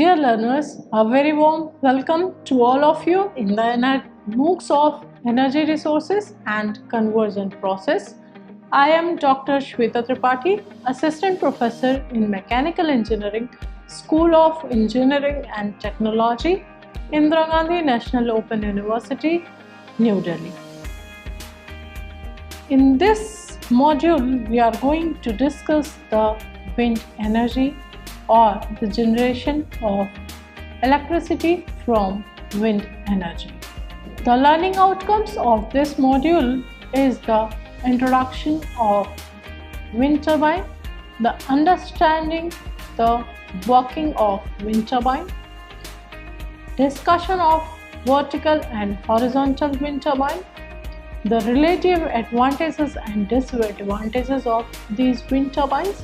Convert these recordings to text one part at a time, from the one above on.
Dear learners, a very warm welcome to all of you in the MOOCs of Energy Resources and Conversion Process. I am Dr. Shweta Tripathi, Assistant Professor in Mechanical Engineering, School of Engineering and Technology, Indira Gandhi National Open University, New Delhi. In this module, we are going to discuss the wind energy or the generation of electricity from wind energy. The learning outcomes of this module is the introduction of wind turbine, the understanding the working of wind turbine, discussion of vertical and horizontal wind turbine, the relative advantages and disadvantages of these wind turbines,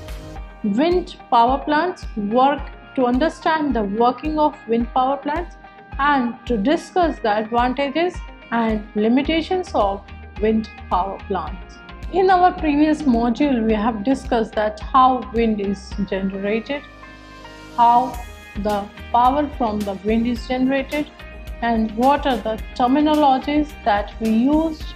wind power plants, work to understand the working of wind power plants and to discuss the advantages and limitations of wind power plants. In our previous module, we have discussed that how wind is generated, how the power from the wind is generated, and what are the terminologies that we used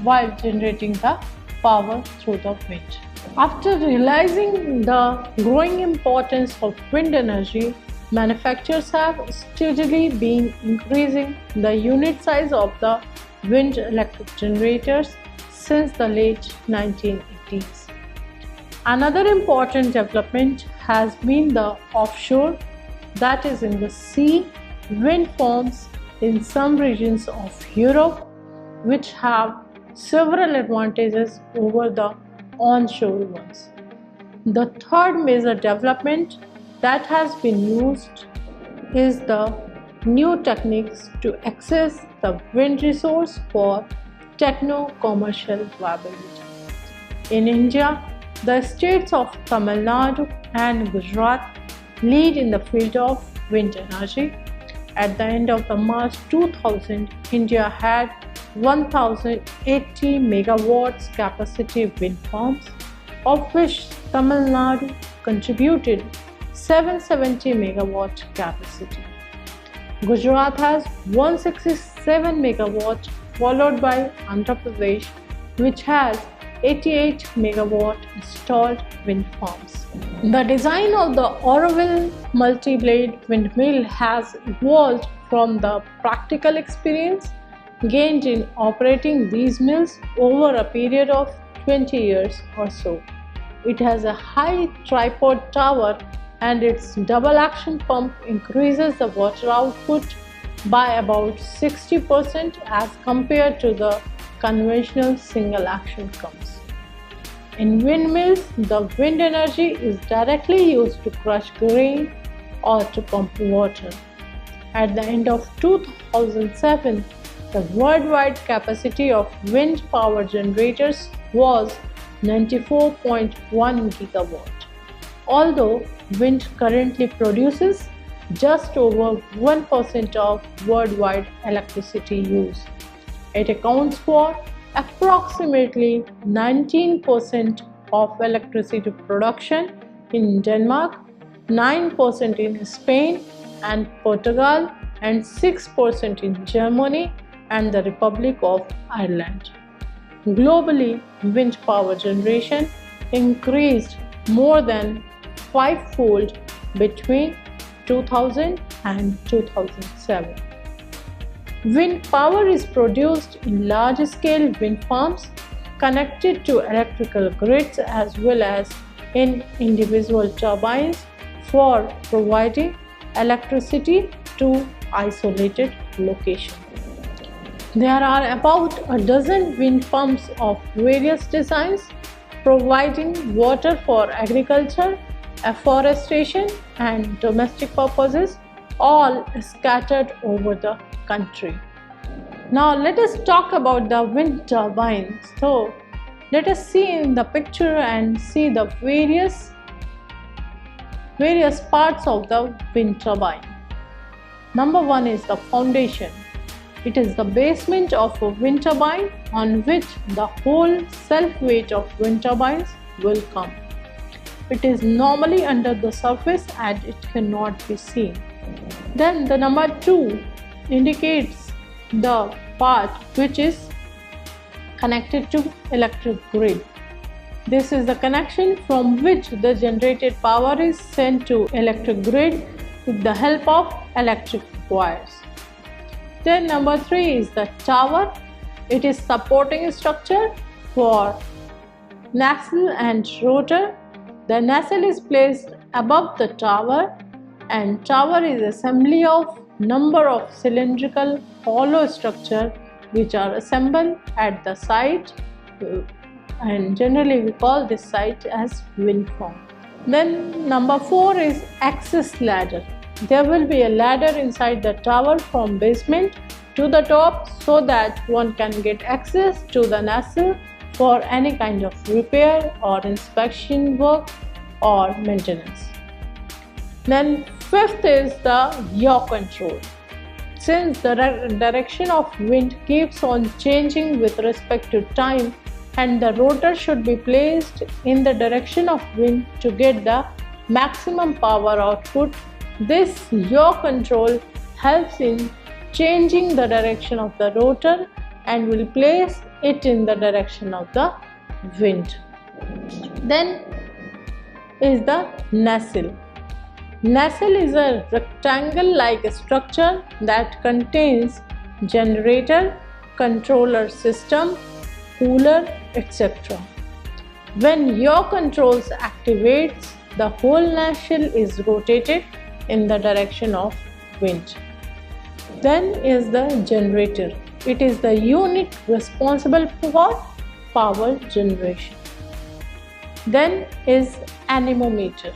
while generating the power through the wind. After realizing the growing importance of wind energy, manufacturers have steadily been increasing the unit size of the wind electric generators since the late 1980s. Another important development has been the offshore, that is in the sea, wind farms in some regions of Europe, which have several advantages over the onshore ones. The third major development that has been used is the new techniques to access the wind resource for techno-commercial viability. In India, the states of Tamil Nadu and Gujarat lead in the field of wind energy. At the end of the March 2000, India had 1080 megawatts capacity wind farms, of which Tamil Nadu contributed 770 megawatt capacity. Gujarat has 167 megawatt, followed by Andhra Pradesh, which has 88 megawatt installed wind farms. The design of the Auroville multi-blade windmill has evolved from the practical experience gained in operating these mills over a period of 20 years or so. It has a high tripod tower and its double action pump increases the water output by about 60% as compared to the conventional single action pumps. In windmills, the wind energy is directly used to crush grain or to pump water. At the end of 2007, the worldwide capacity of wind power generators was 94.1 gigawatt. Although wind currently produces just over 1% of worldwide electricity use, it accounts for approximately 19% of electricity production in Denmark, 9% in Spain and Portugal, and 6% in Germany and the Republic of Ireland. Globally, wind power generation increased more than five-fold between 2000 and 2007. Wind power is produced in large-scale wind farms connected to electrical grids as well as in individual turbines for providing electricity to isolated locations. There are about a dozen wind pumps of various designs providing water for agriculture, afforestation and domestic purposes, all scattered over the country. Now let us talk about the wind turbine. So let us see in the picture and see the various parts of the wind turbine. Number one is the foundation. It is the basement of a wind turbine on which the whole self-weight of wind turbines will come. It is normally under the surface and it cannot be seen. Then the number 2 indicates the part which is connected to electric grid. This is the connection from which the generated power is sent to electric grid with the help of electric wires. Then number 3 is the tower. It is supporting structure for nacelle and rotor. The nacelle is placed above the tower, and tower is assembly of number of cylindrical hollow structure which are assembled at the site, and generally we call this site as wind farm. Then number 4 is access ladder. There will be a ladder inside the tower from basement to the top so that one can get access to the nacelle for any kind of repair or inspection work or maintenance. Then 5th is the yaw control. Since the direction of wind keeps on changing with respect to time, and the rotor should be placed in the direction of wind to get the maximum power output, this yaw control helps in changing the direction of the rotor and will place it in the direction of the wind. Then is the nacelle. Nacelle is a rectangle-like structure that contains generator, controller system, cooler, etc. When yaw controls activates, the whole nacelle is rotated in the direction of wind. Then is the generator. It is the unit responsible for power generation. Then is anemometer.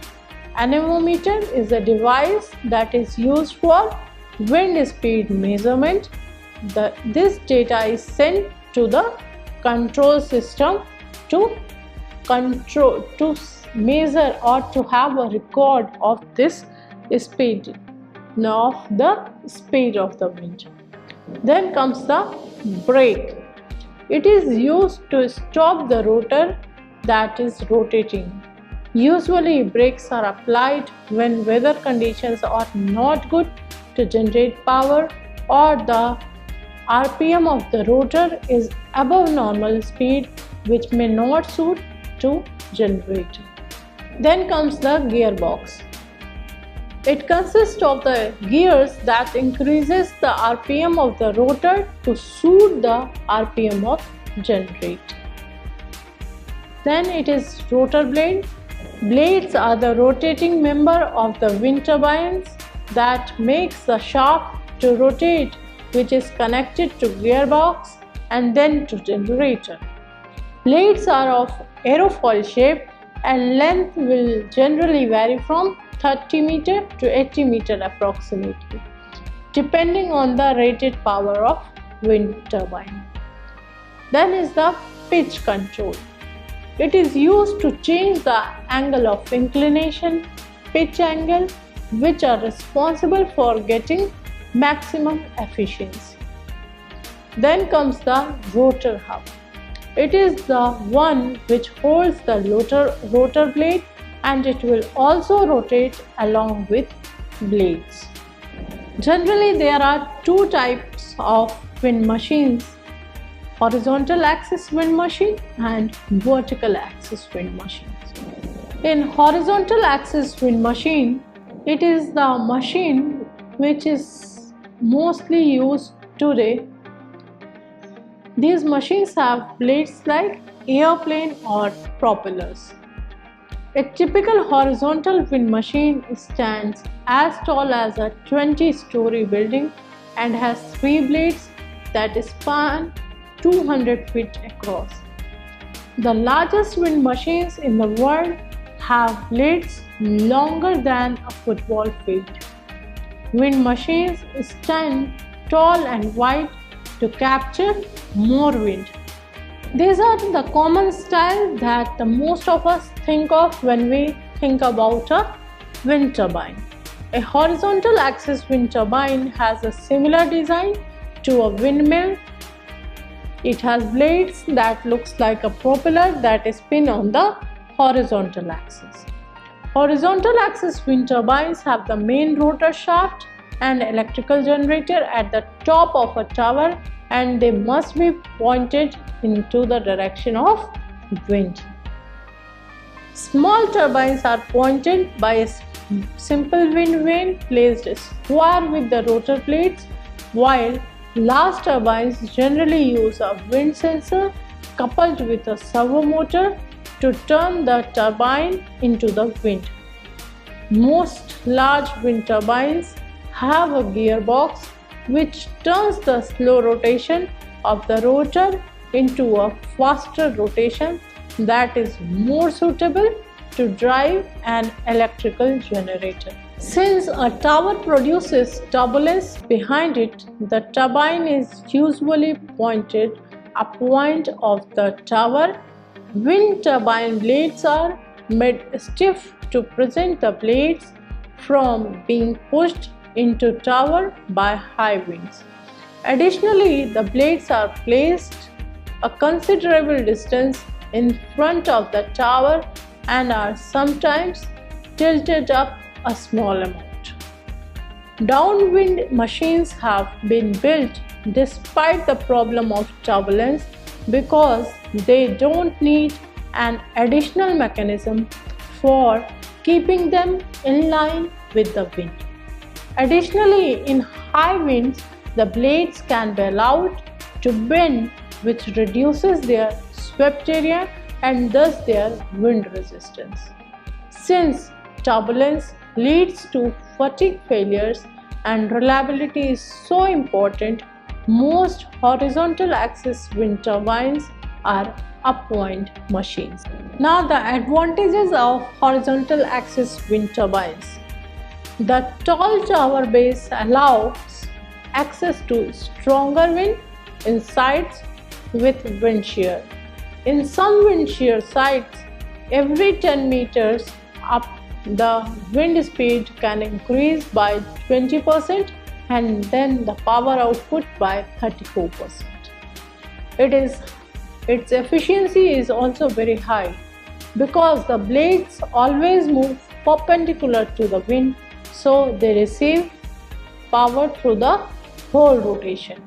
Anemometer is a device that is used for wind speed measurement. This data is sent to the control system to measure or to have a record of this speed of the wind. Then comes the brake. It is used to stop the rotor that is rotating. Usually brakes are applied when weather conditions are not good to generate power, or the RPM of the rotor is above normal speed, which may not suit to generator. Then comes the gearbox. It consists of the gears that increases the RPM of the rotor to suit the RPM of generator. Then it is rotor blade. Blades are the rotating member of the wind turbines that makes the shaft to rotate, which is connected to gearbox and then to generator. Blades are of aerofoil shape and length will generally vary from 30 meter to 80 meter approximately, depending on the rated power of wind turbine. Then is the pitch control. It is used to change the angle of inclination, pitch angle, which are responsible for getting maximum efficiency. Then comes the rotor hub. It is the one which holds the rotor blade, and it will also rotate along with blades. Generally, there are two types of wind machines: horizontal axis wind machine and vertical axis wind machines. In horizontal axis wind machine, it is the machine which is mostly used today. These machines have blades like airplane or propellers. A typical horizontal wind machine stands as tall as a 20-story building and has 3 blades that span 200 feet across. The largest wind machines in the world have blades longer than a football field. Wind machines stand tall and wide to capture more wind. These are the common style that the most of us think of when we think about a wind turbine. A horizontal axis wind turbine has a similar design to a windmill. It has blades that looks like a propeller that is pinned on the horizontal axis. Horizontal axis wind turbines have the main rotor shaft and electrical generator at the top of a tower, and they must be pointed into the direction of wind. Small turbines are pointed by a simple wind vane placed square with the rotor blades, while large turbines generally use a wind sensor coupled with a servo motor to turn the turbine into the wind. Most large wind turbines have a gearbox which turns the slow rotation of the rotor into a faster rotation that is more suitable to drive an electrical generator. Since a tower produces turbulence behind it, the turbine is usually pointed upwind of the tower. Wind turbine blades are made stiff to prevent the blades from being pushed into tower by high winds. Additionally, the blades are placed a considerable distance in front of the tower and are sometimes tilted up a small amount. Downwind machines have been built despite the problem of turbulence because they don't need an additional mechanism for keeping them in line with the wind. Additionally, in high winds, the blades can be allowed to bend, which reduces their swept area and thus their wind resistance. Since turbulence leads to fatigue failures and reliability is so important, most horizontal axis wind turbines are upwind machines. Now the advantages of horizontal axis wind turbines. The tall tower base allows access to stronger wind in sites with wind shear. In some wind shear sites, every 10 meters up the wind speed can increase by 20% and then the power output by 34%. Its efficiency is also very high because the blades always move perpendicular to the wind, so they receive power through the whole rotation.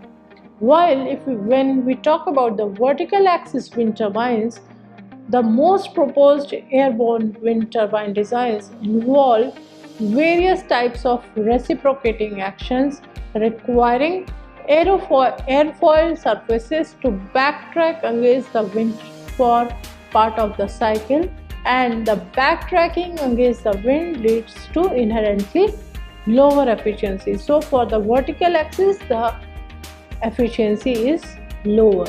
While when we talk about the vertical axis wind turbines, the most proposed airborne wind turbine designs involve various types of reciprocating actions requiring airfoil surfaces to backtrack against the wind for part of the cycle, and the backtracking against the wind leads to inherently lower efficiency. So for the vertical axis, the efficiency is lower.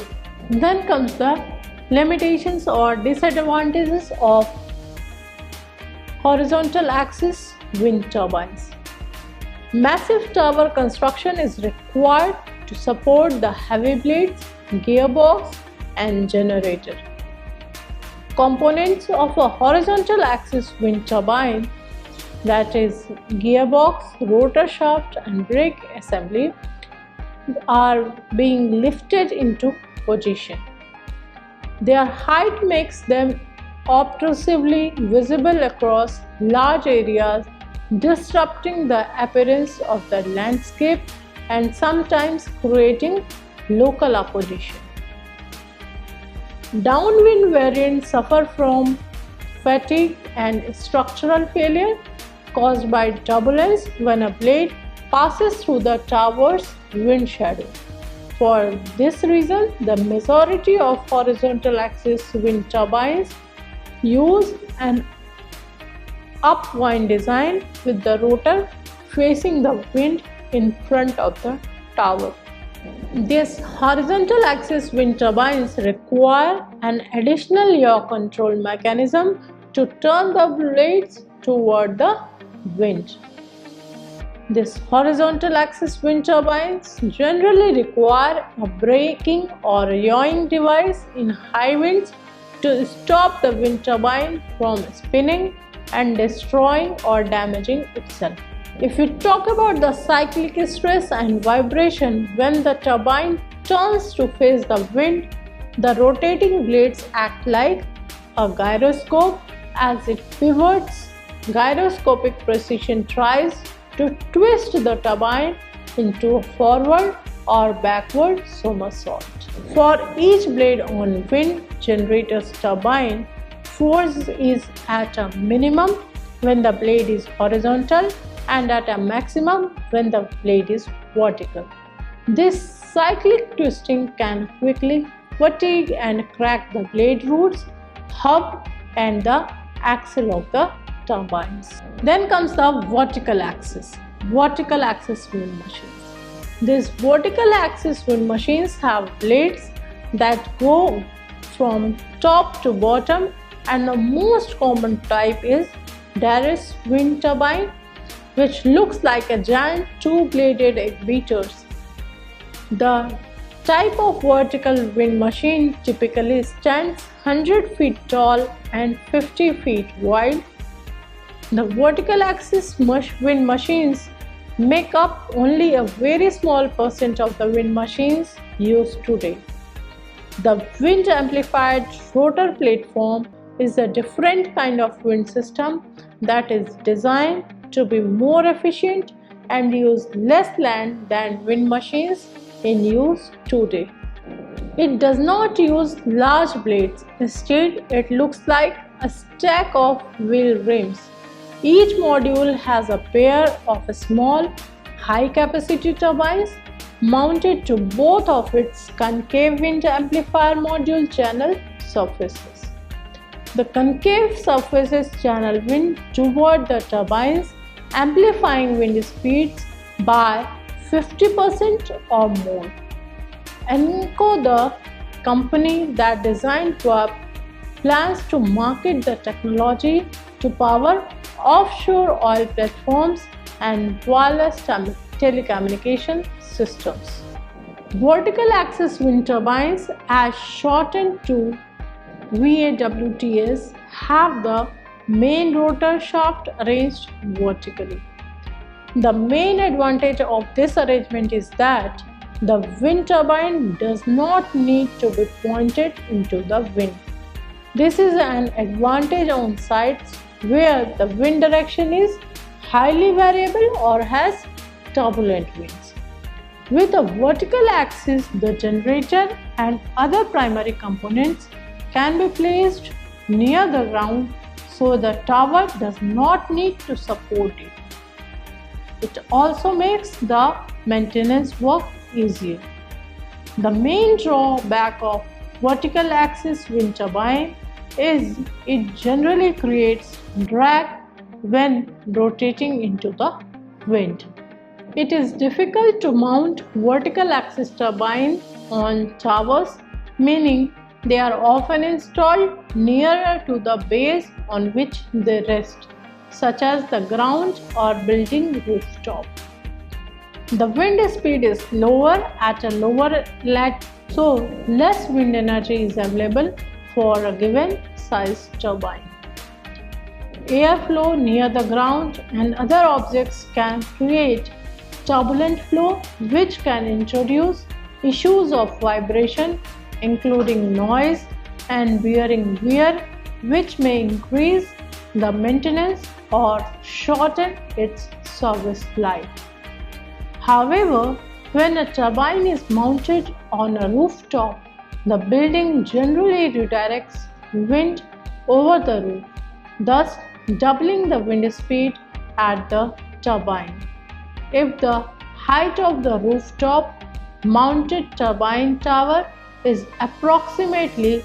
Then comes the limitations or disadvantages of horizontal axis wind turbines. Massive tower construction is required to support the heavy blades, gearbox and generator. Components of a horizontal axis wind turbine, that is gearbox, rotor shaft and brake assembly, are being lifted into position. Their height makes them obtrusively visible across large areas, disrupting the appearance of the landscape and sometimes creating local opposition. Downwind variants suffer from fatigue and structural failure caused by turbulence when a blade passes through the tower's wind shadow. For this reason, the majority of horizontal axis wind turbines use an upwind design with the rotor facing the wind in front of the tower. These horizontal axis wind turbines require an additional yaw control mechanism to turn the blades toward the wind. These horizontal axis wind turbines generally require a braking or yawing device in high winds to stop the wind turbine from spinning and destroying or damaging itself. If we talk about the cyclic stress and vibration, when the turbine turns to face the wind, the rotating blades act like a gyroscope as it pivots gyroscopic precision tries to twist the turbine into a forward or backward somersault. For each blade on wind generator's turbine, force is at a minimum when the blade is horizontal and at a maximum when the blade is vertical. This cyclic twisting can quickly fatigue and crack the blade roots, hub and the axle of the turbines. Then comes the vertical axis wind machines. These vertical axis wind machines have blades that go from top to bottom, and the most common type is Darrie's wind turbine, which looks like a giant two-bladed egg beaters. The type of vertical wind machine typically stands 100 feet tall and 50 feet wide. The vertical axis wind machines make up only a very small percent of the wind machines used today. The wind amplified rotor platform is a different kind of wind system that is designed to be more efficient and use less land than wind machines in use today. It does not use large blades. Instead, it looks like a stack of wheel rims. Each module has a pair of small, high-capacity turbines mounted to both of its concave wind amplifier module channel surfaces. The concave surfaces channel wind toward the turbines, amplifying wind speeds by 50% or more. Encco, the company that designed TWAP, plans to market the technology to power offshore oil platforms and wireless telecommunication systems. Vertical axis wind turbines, as shortened to VAWTs, have the main rotor shaft arranged vertically. The main advantage of this arrangement is that the wind turbine does not need to be pointed into the wind. This is an advantage on sites where the wind direction is highly variable or has turbulent winds. With a vertical axis, the generator and other primary components can be placed near the ground so the tower does not need to support it. It also makes the maintenance work easier. The main drawback of vertical axis wind turbine is it generally creates drag when rotating into the wind. It is difficult to mount vertical axis turbine on towers, meaning they are often installed nearer to the base on which they rest, such as the ground or building rooftop. The wind speed is lower at a lower latitude, so less wind energy is available for a given size turbine. Airflow near the ground and other objects can create turbulent flow, which can introduce issues of vibration, including noise and bearing wear, which may increase the maintenance or shorten its service life. However, when a turbine is mounted on a rooftop, the building generally redirects wind over the roof, thus doubling the wind speed at the turbine. If the height of the rooftop mounted turbine tower is approximately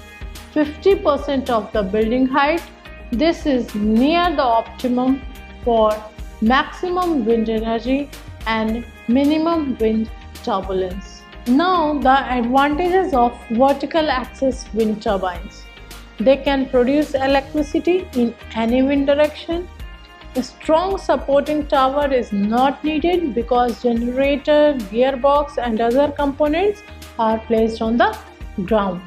50% of the building height, this is near the optimum for maximum wind energy and minimum wind turbulence. Now, the advantages of vertical axis wind turbines. They can produce electricity in any wind direction. A strong supporting tower is not needed because generator, gearbox and other components are placed on the ground.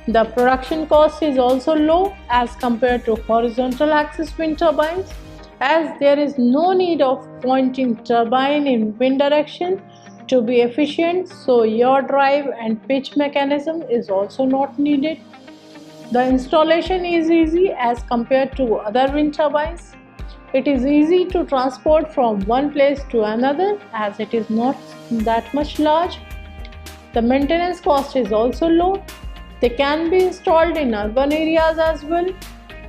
The production cost is also low as compared to horizontal axis wind turbines, as there is no need of pointing turbine in wind direction to be efficient, so yaw drive and pitch mechanism is also not needed. The installation is easy as compared to other wind turbines. It is easy to transport from one place to another as it is not that much large. The maintenance cost is also low. They can be installed in urban areas as well,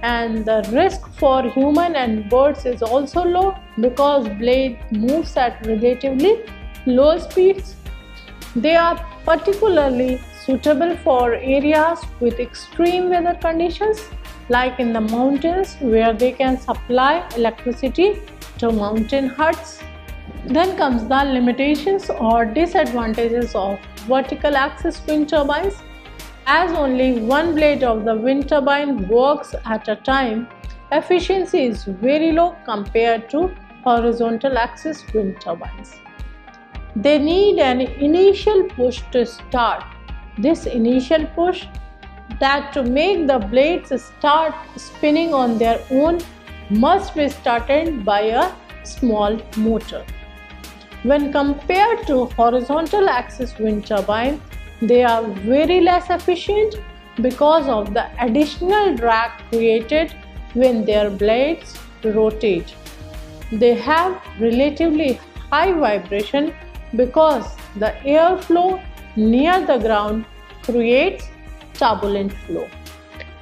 and the risk for human and birds is also low because blade moves at relatively low speeds. They are particularly suitable for areas with extreme weather conditions like in the mountains where they can supply electricity to mountain huts. Then comes the limitations or disadvantages of vertical axis wind turbines. As only one blade of the wind turbine works at a time, efficiency is very low compared to horizontal axis wind turbines. They need an initial push to start. This initial push that to make the blades start spinning on their own must be started by a small motor. When compared to horizontal axis wind turbine, they are very less efficient because of the additional drag created when their blades rotate. They have relatively high vibration because the airflow near the ground creates turbulent flow.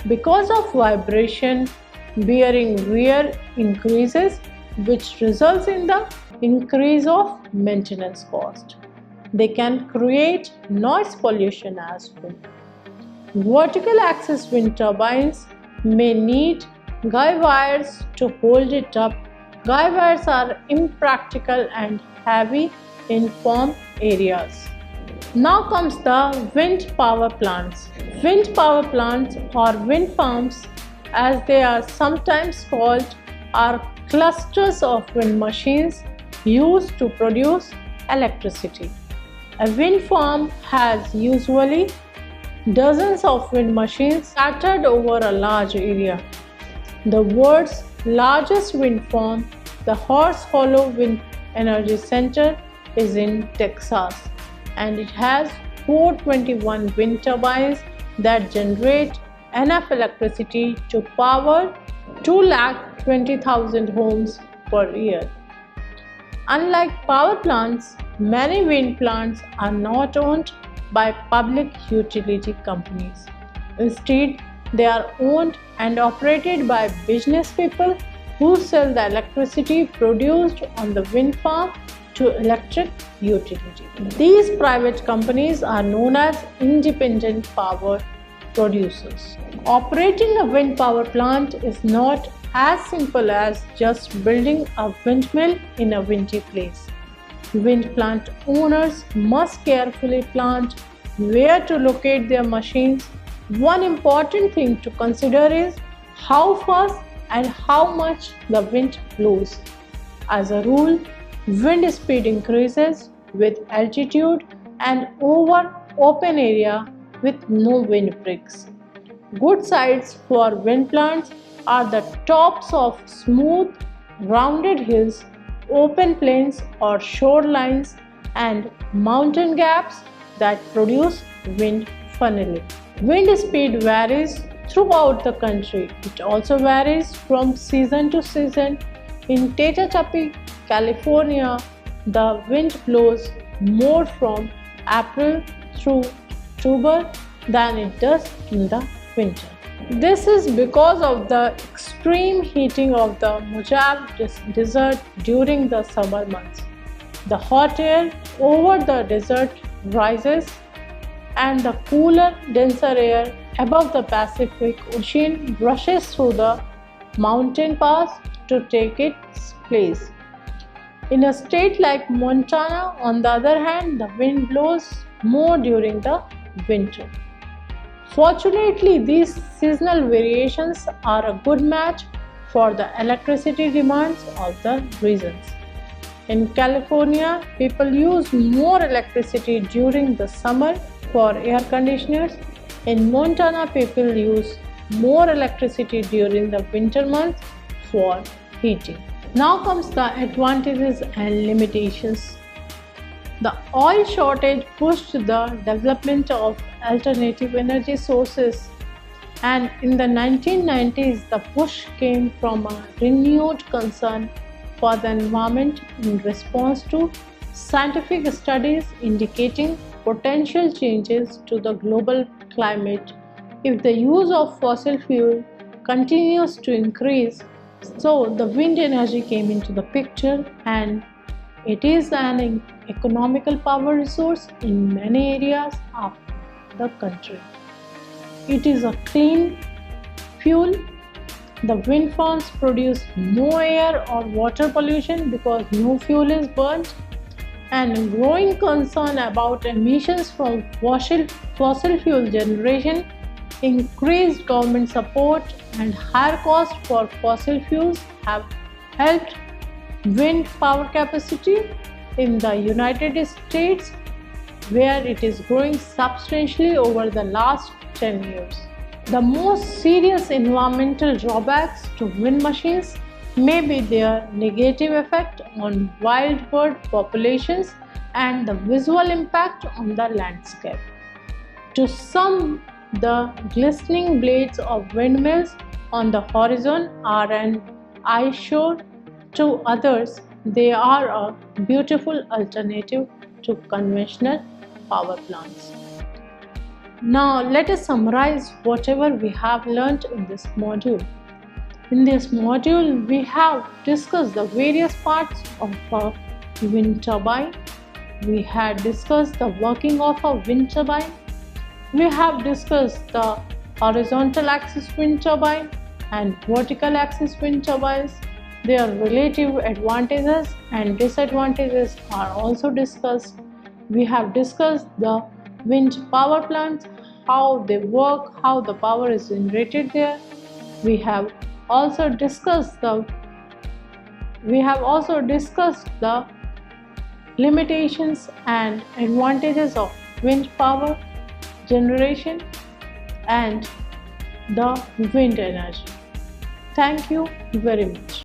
Because of vibration, bearing wear increases, which results in the increase of maintenance cost. They can create noise pollution as well. Vertical axis wind turbines may need guy wires to hold it up. Guy wires are impractical and heavy in farm areas. Now comes the wind power plants. Wind power plants or wind farms, as they are sometimes called, are clusters of wind machines used to produce electricity. A wind farm has usually dozens of wind machines scattered over a large area. The world's largest wind farm, the Horse Hollow Wind Energy Center, is in Texas, and it has 421 wind turbines that generate enough electricity to power 220,000 homes per year. Unlike power plants, many wind plants are not owned by public utility companies. Instead, they are owned and operated by business people who sell the electricity produced on the wind farm to electric utility. These private companies are known as independent power producers. Operating a wind power plant is not as simple as just building a windmill in a windy place. Wind plant owners must carefully plan where to locate their machines. One important thing to consider is how fast and how much the wind blows. As a rule, wind speed increases with altitude and over open area with no windbreaks. Good sites for wind plants are the tops of smooth, rounded hills, open plains or shorelines, and mountain gaps that produce wind funneling. Wind speed varies throughout the country. It also varies from season to season. In Tehachapi, California, the wind blows more from April through October than it does in the winter. This is because of the extreme heating of the Mojave Desert during the summer months. The hot air over the desert rises and the cooler, denser air above the Pacific Ocean rushes through the mountain pass to take its place. In a state like Montana, on the other hand, the wind blows more during the winter. Fortunately, these seasonal variations are a good match for the electricity demands of the regions. In California, people use more electricity during the summer for air conditioners. In Montana, people use more electricity during the winter months for heating. Now comes the advantages and limitations. The oil shortage pushed the development of alternative energy sources. And in the 1990s, the push came from a renewed concern for the environment in response to scientific studies indicating potential changes to the global climate if the use of fossil fuel continues to increase. So the wind energy came into the picture, and it is an economical power resource in many areas of the country. It is a clean fuel. The wind farms produce no air or water pollution because no fuel is burnt, and growing concern about emissions from fossil fuel generation, increased government support, and higher cost for fossil fuels have helped wind power capacity in the United States, where it is growing substantially over the last 10 years. The most serious environmental drawbacks to wind machines may be their negative effect on wild bird populations and the visual impact on the landscape. To some, the glistening blades of windmills on the horizon are an eyesore. To others, they are a beautiful alternative to conventional power plants. Now let us summarize whatever we have learned in this module. In this module, we have discussed the various parts of a wind turbine. We had discussed the working of a wind turbine. We have discussed the horizontal axis wind turbine and vertical axis wind turbines. Their relative advantages and disadvantages are also discussed. We have discussed the wind power plants, how they work, how the power is generated there. We have also discussed the limitations and advantages of wind power generation and the wind energy. Thank you very much.